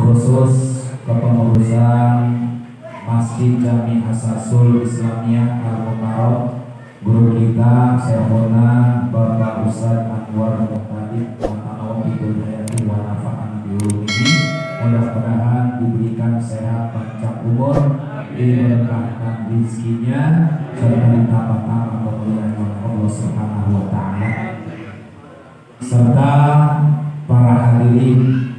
khusus kepengurusan Masjid Jami Asasul Islamiyah Al-Mukarram, guru kita Syekhona Bapak Ustadz Anwar Muhtadi wa nafa'an biulumihi. Mudah-mudahan diberikan sehat panjang umur, diberkahkan rizkinya, serta ditambah-tambah kemuliaan oleh Allah Subhanahu wa Ta'ala, serta para hadirin,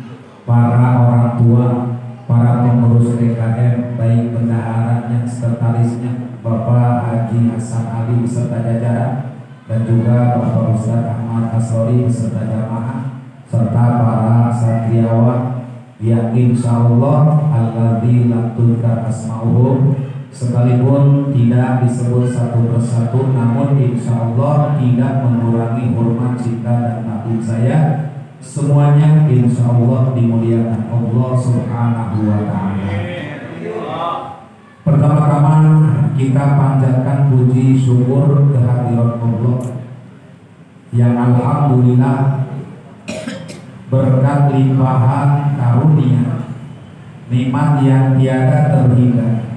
para orang tua, para pengurus DKM, baik bendaharanya, sekretarisnya Bapak Haji Hasan Ali beserta jajaran, dan juga Bapak Ustadz Ahmad Asori beserta jamaah, serta para satriawan yang insyaallah alladzi lam tudkar asma'uhum, sekalipun tidak disebut satu persatu, namun insyaallah tidak mengurangi hormat cinta dan takdim saya. Semuanya insyaallah dimuliakan Allah Subhanahu wa Ta'ala. Pertama-tama kita panjatkan puji syukur kehadirat Allah yang alhamdulillah berkat limpahan karunia nikmat yang tiada terhingga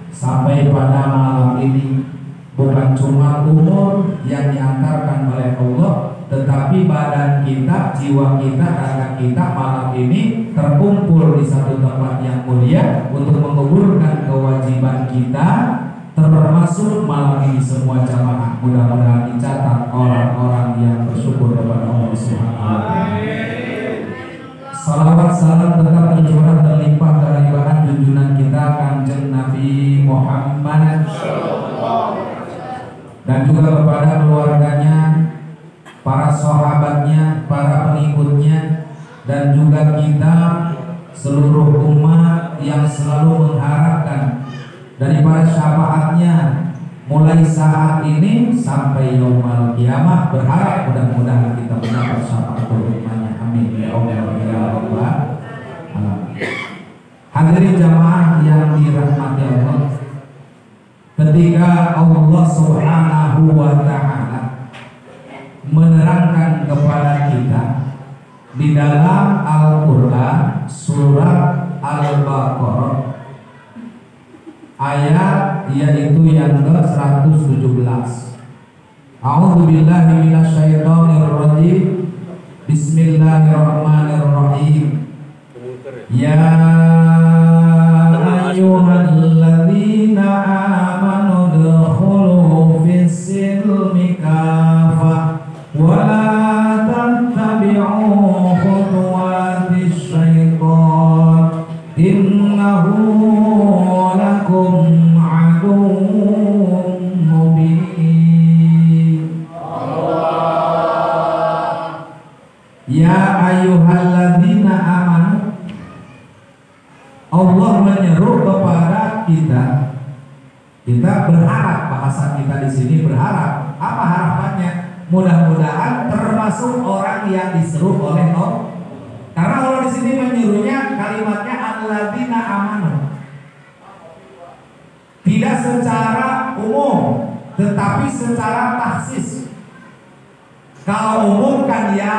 sampai pada malam ini, bukan cuma umur yang diantarkan oleh Allah, tetapi badan kita, jiwa kita, raga kita malam ini terkumpul di satu tempat yang mulia untuk menggugurkan kewajiban kita, termasuk malam ini semua jamaah. Mudah-mudahan dicatat orang-orang yang bersyukur kepada Allah Subhanahu wa Ta'ala. Salawat salam tetap tercurah terlimpah kelimpahan junjungan kita Kanjeng Nabi Muhammad dan juga kepada keluarganya, para sahabatnya, para pengikutnya, dan juga kita seluruh umat yang selalu mengharapkan dari para syafaatnya mulai saat ini sampai yaumul kiamah, berharap mudah-mudahan kita mendapat syafaat umatnya. Amin ya Allah ya Rabbal alamin. Hadirin jamaah yang dirahmati Allah, ketika Allah Subhanahu wa Ta'ala menerangkan kepada kita di dalam Al-Quran surat Al-Baqarah ayat yaitu yang ke-117. A'udzubillahi minasyaitonirrajim. Bismillahirrahmanirrahim. Ya ayyuhalladzina amanu dkhulu fis-silmi kafah wa la tattabi'u khutuwatis syaitan innahu lakum aduwwun mubin. Ya ayyuhalladzina amanu, Allah menyeru kepada kita. Kita berharap, bahasa kita di sini berharap. Apa harapannya? Mudah-mudahan termasuk orang yang diseru oleh Allah. Karena Allah di sini menyuruhnya kalimatnya alladzina amanu. Tidak secara umum, tetapi secara taksis. Kalau umum kan ya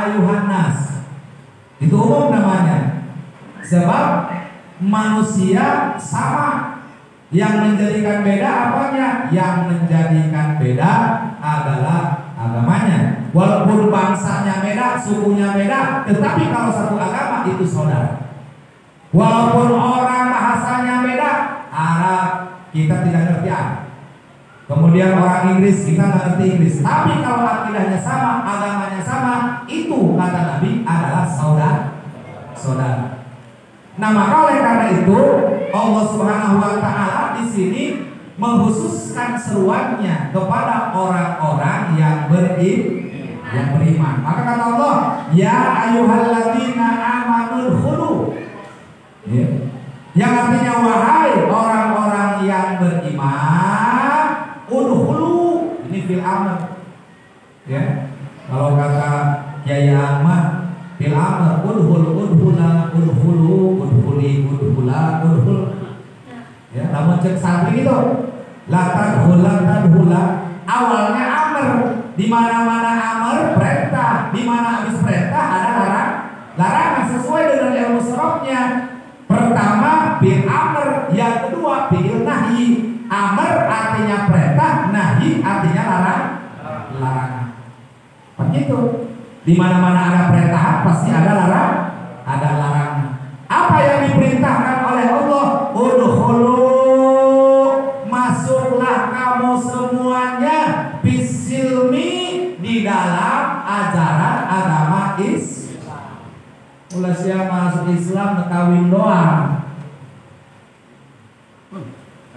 ayuhan nas, itu umum namanya. Sebab manusia sama. Yang menjadikan beda apanya? Yang menjadikan beda adalah agamanya. Walaupun bangsanya beda, sukunya beda, tetapi kalau satu agama itu saudara. Walaupun orang bahasanya beda, Arab kita tidak ngerti Arab, kemudian orang Inggris kita nggak ngerti Inggris, tapi kalau akidahnya sama, agamanya sama, itu kata Nabi adalah saudara. Nah maka oleh karena itu Allah Subhanahu wa Ta'ala di sini menghususkan seruannya kepada orang-orang yang beriman. Maka kata Allah, ya ayyuhalladzina amanu dkhulu, yang artinya wahai orang-orang yang beriman, udkhulu, ini fil amr. Ya. Kalau kata Yai Ahmad fil amr, udhula, ya, namun cek santri itu tadhula, awalnya amr, di mana-mana amr perintah, di mana habis perintah ada larangan sesuai dengan ilmu sorofnya. Pertama bil amr, yang kedua bil nahi. Amr artinya perintah, nahi artinya larangan. Begitu. Di mana-mana ada perintah pasti ada larangan. Apa yang diperintahkan oleh Allah? Udkhulu, masuklah kamu semuanya bisilmi, di dalam ajaran agama Islam. Ulah siapa masuk Islam nekawin doang.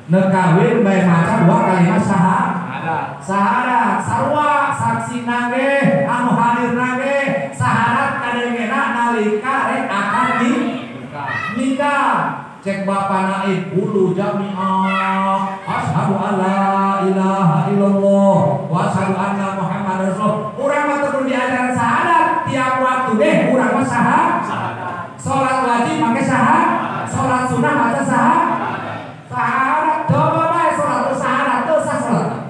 Nekawin baik macam dua kalimat syahadat, sarwa saksi nage anu hadir nage syahadat kadengena nalika rek akan nikah. Cek bapak naib bulu jami'ah asyhadu alla ilaha illallah wa asyhadu anna muhammadar rasul. Urang mah teu diajaran syahadat tiap waktu deh, urang mah syahadat. Salat wajib make syahadat, salat sunah maca syahadat. Coba bae salat syahadat teu sah salat.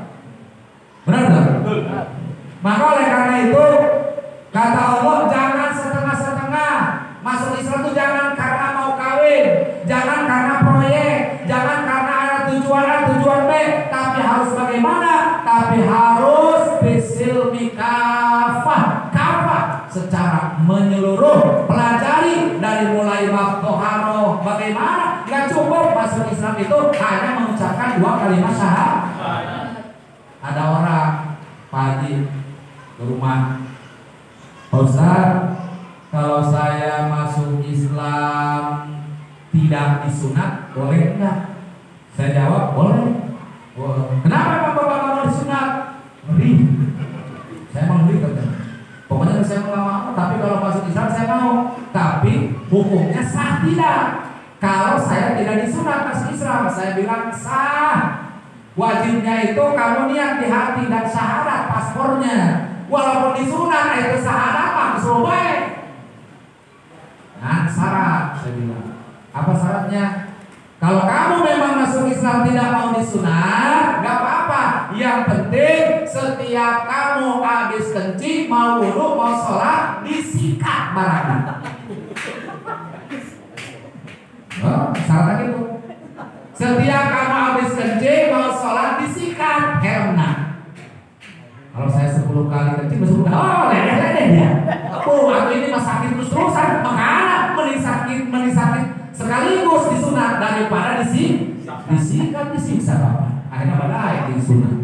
Benar enggak? Maka oleh karena itu kata Allah jangan setengah-setengah. Masuk Islam itu jangan karena mau kawin, jangan karena proyek, jangan karena ada tujuan A, tujuan B, tapi harus bagaimana? Tapi harus bisilmi kafah secara menyeluruh. Pelajari dari mulai bab toharoh, bagaimana? Gak cukup masuk Islam itu hanya mengucapkan dua kalimat syahadat. Ada orang pagi ke rumah, Ustaz, kalau saya masuk Islam tidak disunat, boleh enggak? Saya jawab, boleh. Kenapa Bapak mau disunat? Ngeri. Saya mau ngeri katanya. Pokoknya saya nggak mau, tapi kalau masuk Islam saya mau. Tapi hukumnya sah tidak? Kalau saya tidak disunat masuk Islam, saya bilang sah. Wajibnya itu kamu niat di hati dan syahadat paspornya. Walaupun disunat itu syahadat mah kesuruh baik. Nah, syarat saya bilang. Apa syaratnya? Kalau kamu memang masuk Islam tidak mau disunat, gak apa-apa. Yang penting setiap kamu habis kencing, mau wudu, mau sholat, disikat barangnya. Oh, syaratnya gitu. Setiap kamu habis kencing, mau sholat, disikat helmnya. Kalau saya 10 kali kencing, 10 kali, oh leleh ya. Oh, aku ini mah sakit terus-terusan, makanya mending sakit sekaligus disunat daripada disikat disiksa Bapak. Akhirnya pada ayat disunat.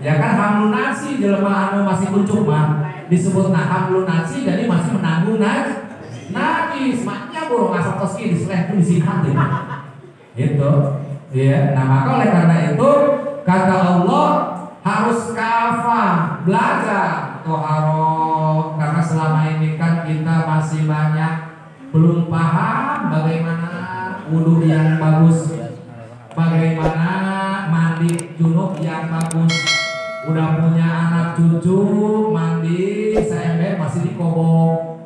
Ya kan hamlunasi jelema anu masih kucuk mah disebut hamlunasi, jadi masih menanggung najis. Maknya burung asal toski diseleh itu disikat ya. Gitu. Ya, nah maka oleh karena itu kata Allah harus kafah, belajar toharoh, karena selama ini kan kita masih banyak belum paham bagaimana wudu yang bagus, bagaimana mandi junub yang bagus. Udah punya anak cucu mandi seember masih dikobok.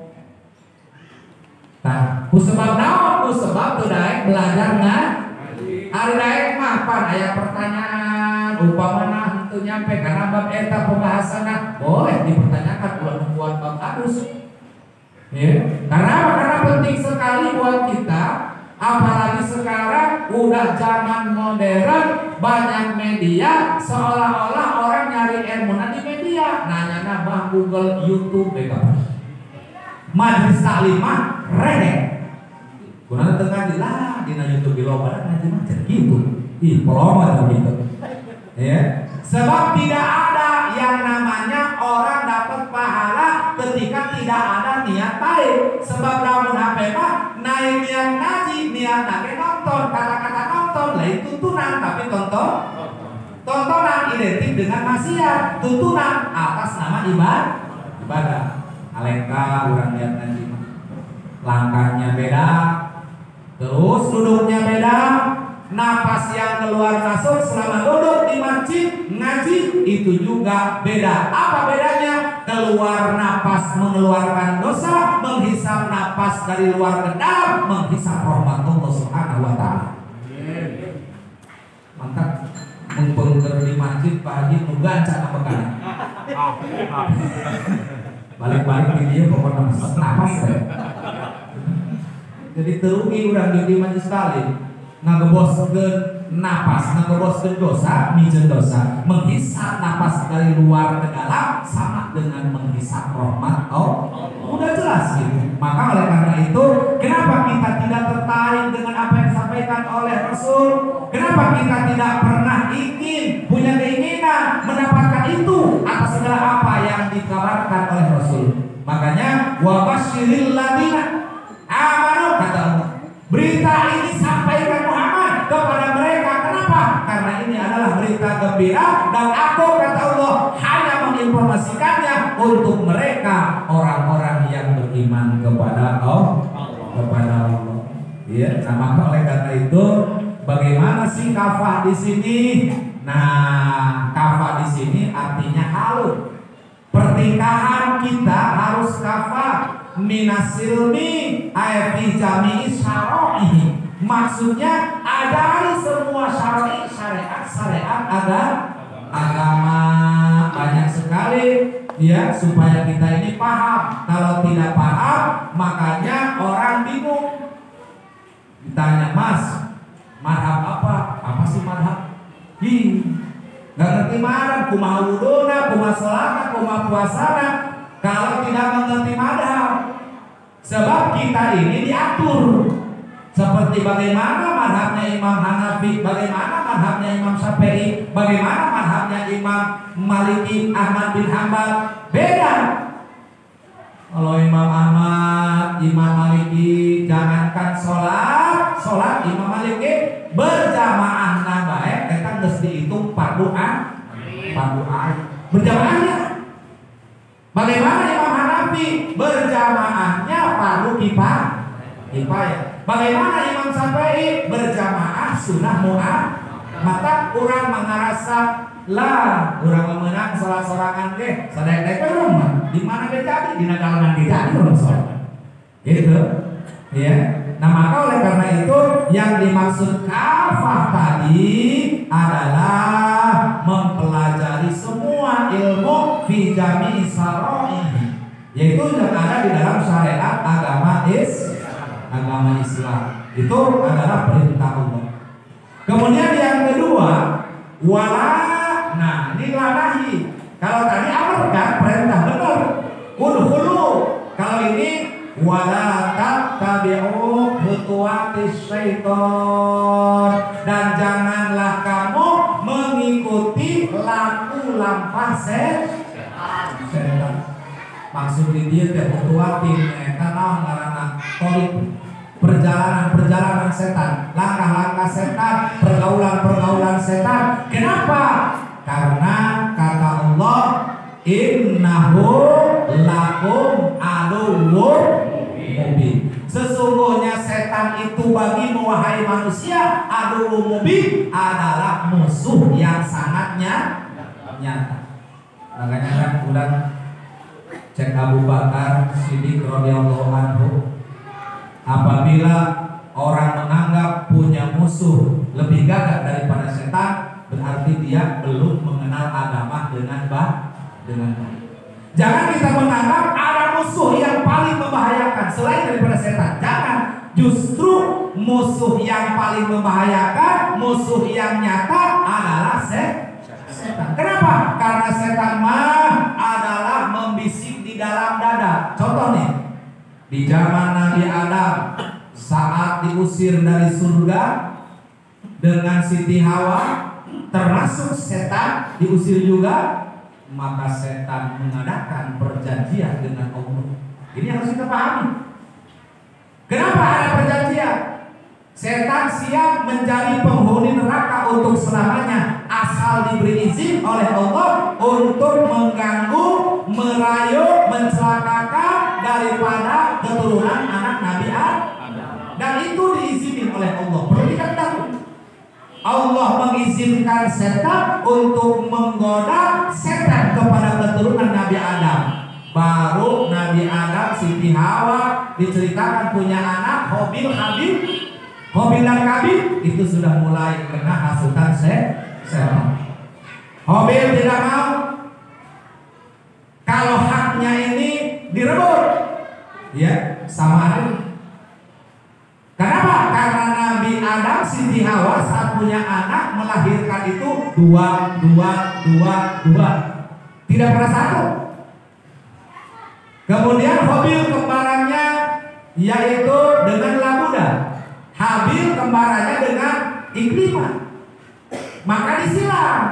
Nah, sebab naon? Sebab tuh daek belajar hari daek mah pan aya pertanyaan upamana henteu nyampe karena bab eta pembahasanna boleh dipertanyakan ulah membuat bab halus. Ya, karena penting sekali buat kita, apalagi sekarang udah zaman modern, banyak media seolah-olah orang nyari ilmu di media, nanya bah Google, YouTube, Majelis Taklimah redek. Kurang tengah dilah dina YouTube di loba ngaji macam gitu. Ih, peloma gitu. Ya. Sebab tidak ada yang namanya orang dapat pahala ketika tidak ada niat baik. Sebab lamun HP mah naik niat ngaji, niat nage nonton, kata-kata nonton lain tuntunan, tapi tontonan identik dengan maksiat, tuntunan atas nama ibadah. Alengka orang niat ngaji mah langkahnya beda, terus duduknya beda. Napas yang keluar masuk selama duduk di masjid ngaji itu juga beda. Apa bedanya? Keluar napas mengeluarkan dosa, menghisap napas dari luar ke dalam, menghisap rahmat Allah Subhanahu wa taala. Mantap. Mengpengker di masjid pagi nugaca apa kan? balik-balik di dia pokoknya napas ya. Jadi terugi urang di majelis taklim ngageboskeun napas, ngageboskeun dosa, mijeun dosa, menghisap napas dari luar ke dalam sama dengan menghisap rahmat Allah. Udah jelas gitu. Maka oleh karena itu, kenapa kita tidak tertarik dengan apa yang disampaikan oleh Rasul? Kenapa kita tidak pernah ingin punya keinginan mendapatkan itu atas segala apa yang dikabarkan oleh Rasul? Makanya wa basyiril ladina amanu, kata Allah, berita ini sampaikan Muhammad kepada mereka. Kenapa? Karena ini adalah berita gembira dan aku, kata Allah, hanya menginformasikannya untuk mereka orang-orang yang beriman kepada Allah. Ya, nah maka oleh karena itu, bagaimana sih kafah di sini? Nah, kafah di sini artinya halus. Pernikahan kita harus kafah minasilmi ayati jami'i syara'i. Maksudnya dari semua syariat agama banyak sekali ya, supaya kita ini paham. Kalau tidak paham, makanya orang bingung. Ditanya, Mas, madhab apa? Apa sih madhab? Gak ngerti madhab, kumaha wuduna, kumaha sholata, kumaha puasana. Kalau tidak mengerti madhab, sebab kita ini diatur seperti bagaimana madhabnya Imam Hanafi, bagaimana madhabnya Imam Syafi'i, bagaimana madhabnya Imam Maliki, Ahmad bin Hanbal, beda. Kalau Imam Ahmad, Imam Maliki, jangankan sholat Imam Maliki berjamaah nabae, kita geus dihitung fardu ain berjamaahnya. Bagaimana Imam Hanafi berjamaahnya fardu kifayah. Bagaimana Imam Syafi'i berjamaah sunnah mu'ah. Maka urang mengarasa lah, urang memenang sorangan deh, sadek-dek rumah di mana dia jadi, di nagalangan dia jadi orang sholat. Gitu, ya. Nah maka oleh karena itu yang dimaksud kafah tadi adalah mempelajari semua ilmu fi jami'i syara'i, yaitu yang ada di dalam syariat agama Islam. Itu adalah perintah Allah. Kemudian yang kedua, wala, nah ini nahi. Kalau tadi amar kan perintah, benar. Udkhulu. Kalau ini wala tattabi'u khutuwatis syaiton, dan janganlah kamu mengikuti laku lampah setan. Maksud dia teh khutuwatin karena ngaranna torik, perjalanan setan, langkah-langkah setan, pergaulan setan. Kenapa? Karena kata Allah, innahu lakum aduwwun mubin. Sesungguhnya setan itu bagi wahai manusia aduwwun mubin, adalah musuh yang sangat nyata. Makanya kan ulang cek Abu Bakar Siddiq radhiyallahu anhu, apabila orang menganggap punya musuh lebih gagah daripada setan, berarti dia belum mengenal agama dengan baik. Jangan kita menganggap ada musuh yang paling membahayakan selain daripada setan. Jangan. Justru musuh yang paling membahayakan, musuh yang nyata adalah setan. Kenapa? Karena setan mah adalah membisik di dalam dada. Contoh nih, di zaman Nabi Adam saat diusir dari surga dengan Siti Hawa, termasuk setan diusir juga, maka setan mengadakan perjanjian dengan Allah. Ini harus kita pahami. Kenapa ada perjanjian? Setan siap menjadi penghuni neraka untuk selamanya, asal diberi izin oleh Allah untuk mengganggu, merayu, mencelakakan daripada keturunan anak Nabi Adam. Dan itu diizinin oleh Allah. Perlu diketahui, Allah mengizinkan setan untuk menggoda setan kepada keturunan Nabi Adam. Baru Nabi Adam, Siti Hawa diceritakan punya anak Habil dan Qabil, itu sudah mulai kena hasutan setan. Habil tidak mau. Kalau haknya ini Ya, sama aja. Kenapa? Karena Nabi Adam, Siti Hawa saat punya anak melahirkan itu dua. Tidak pernah satu. Kemudian Habil kembarannya yaitu dengan Labuda, Habil kembarannya dengan Iklimah. Maka disilang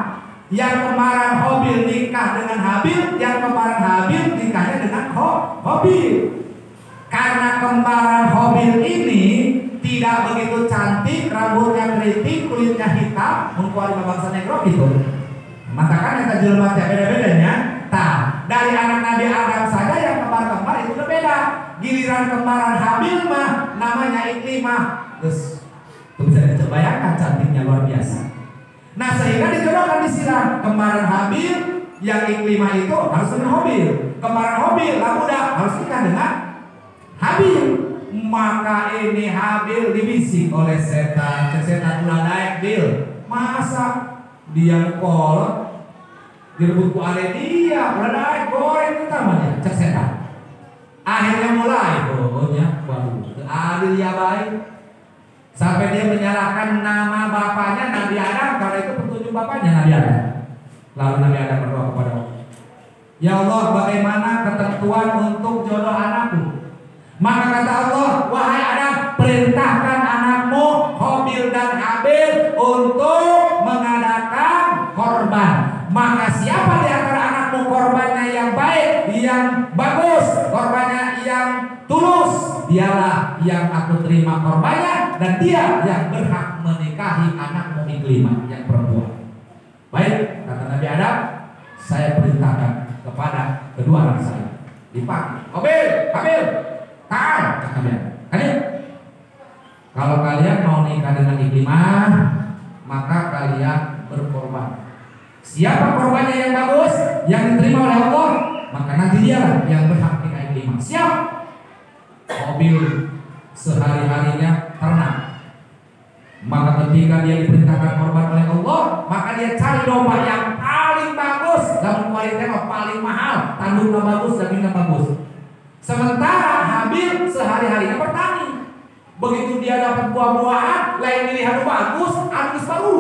yang kembaran Habil nikah dengan Habil, yang kembaran Habil nikahnya dengan Habil. Karena kembaran Habil ini tidak begitu cantik, rambutnya keriting, kulitnya hitam, mengkuari bangsa negro gitu. Matakan yang jelema teh beda-bedanya. Tah, dari anak Nabi Adam saja yang kembar-kembar itu berbeda. Giliran kembaran Habil mah namanya Iklimah. Terus bisa dibayangkan cantiknya luar biasa. Nah, sehingga dijodohkan disilang kembaran Habil yang Iklimah itu harus dengan Habil. Kembaran Habil Labuda harus nikah dengan Habil. Maka ini Habil dibisik oleh setan. Setan ulah daek Bil. Masa dia kolot direbut ku ale dia, ulah daek goreng utamanya cek setan. Akhirnya mulai pokoknya waduh, adil ya baik. Sampai dia menyalahkan nama bapaknya Nabi Adam karena itu petunjuk bapaknya Nabi Adam. Lalu Nabi Adam berdoa kepada Allah, ya Allah, bagaimana ketentuan untuk jodoh anakku? Maka kata Allah, wahai Adam, perintahkan anakmu Habil dan Habil untuk mengadakan korban. Maka siapa di antara anakmu korbannya yang baik, yang bagus, korbannya yang tulus, dialah yang aku terima korbannya, dan dia yang berhak menikahi anakmu Iklimah yang perempuan. Baik, kata Nabi Adam, saya perintahkan kepada kedua anak saya dipanggil. Habil, tahan, kalian. Kalau kalian mau nikah dengan Iklimah, maka kalian berkorban. Siapa korbannya yang bagus, yang diterima oleh Allah, maka nanti dia yang berhak nikah Iklimah. Siap? Habil sehari-harinya ternak. Maka ketika dia diperintahkan korban oleh Allah, maka dia cari domba yang paling bagus, dan kualitasnya paling mahal, tanduknya bagus, dagingnya bagus. Sementara Habil sehari-harinya bertani. Begitu dia dapat buah-buahan, lain pilihan bagus, anu baru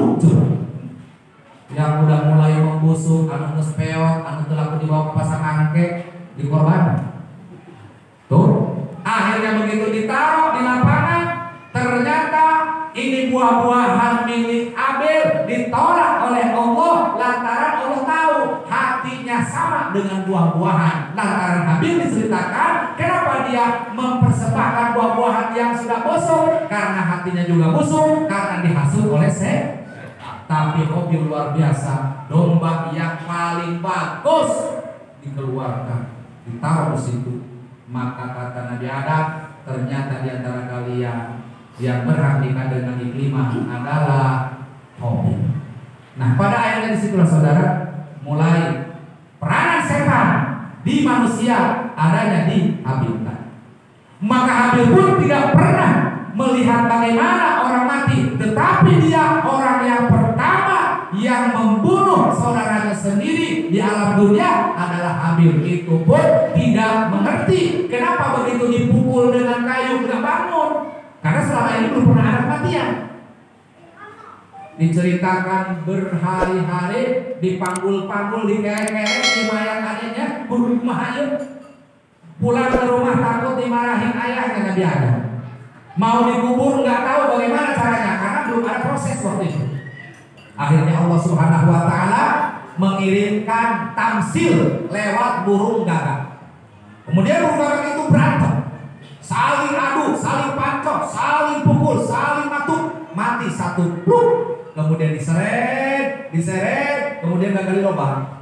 yang udah mulai membusuk, anu geus peot, anu teu laku dibawa ke pasar angke, dikorban. Tuh, akhirnya begitu ditaruh di lapangan, ternyata ini buah-buahan milik Habil ditolak oleh Allah lantaran Allah tahu hatinya sama dengan buah-buahan. Lantaran Habil diceritakan kenapa dia mempersembahkan buah-buahan yang sudah busuk, karena hatinya juga busuk, karena dihasut oleh setan. Tapi Habil luar biasa, domba yang paling bagus dikeluarkan, ditaruh di situ. Maka kata Nabi Adam, ternyata di antara kalian yang berhak nikah dengan Iklimah adalah Habil. Nah, pada akhirnya disitulah saudara mulai peranan setan di manusia adanya di Habil. Maka Habil pun tidak pernah melihat bagaimana orang mati, tetapi dia orang yang pertama yang membunuh saudaranya sendiri di alam dunia adalah Habil. Itu pun tidak mengerti kenapa begitu dipukul dengan kayu tidak bangun, karena selama ini belum pernah ada kematian. Diceritakan berhari-hari dipanggul-panggul, dikerek-kerek di mayat adiknya, buru mahayun. Pulang ke rumah takut dimarahin ayahnya Nabi Adam. Mau dikubur nggak tahu bagaimana caranya karena belum ada proses waktu itu. Akhirnya Allah Subhanahu wa taala mengirimkan tamsil lewat burung gagak. Kemudian burung gagak itu berantem, saling adu, saling pancok, saling pukul, saling matuk, mati satu. Kemudian diseret, kemudian gagal di lubang.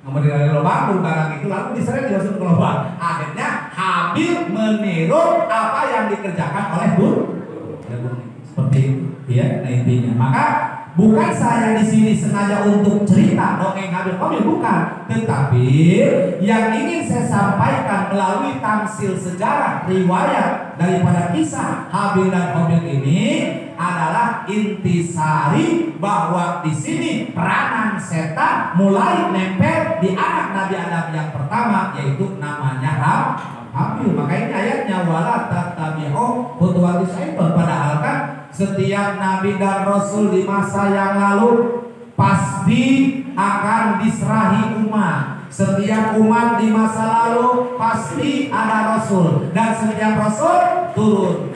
Kemudian dari lubang burung gagak itu lalu diseret dimasuk ke lubang. Akhirnya Habil meniru apa yang dikerjakan oleh burung. Seperti itu, ya, nah intinya. Maka bukan saya di sini sengaja untuk cerita dongeng Habil bukan, tetapi yang ingin saya sampaikan melalui tamsil sejarah riwayat daripada kisah Habil dan Habil ini adalah intisari bahwa di sini peranan setan mulai nempel di anak Nabi Adam yang pertama, yaitu namanya ambil. Makanya ayatnya wala tattabi'u khutuwatis syaitan. Padahal kan setiap nabi dan rasul di masa yang lalu pasti akan diserahi umat. Setiap umat di masa lalu pasti ada rasul, dan setiap rasul turun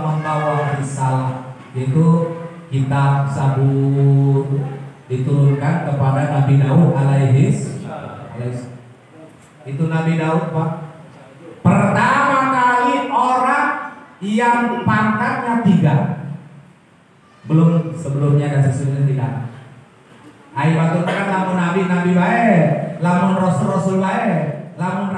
membawa risalah. Itu kitab Zabur diturunkan kepada Nabi Daud alaihis. Itu Nabi Daud, Pak. Pertama kali orang yang pangkatnya 3. Belum sebelumnya dan sesudahnya tidak. Ayo batur kan lamun nabi baik, lamun rasul baik, lamun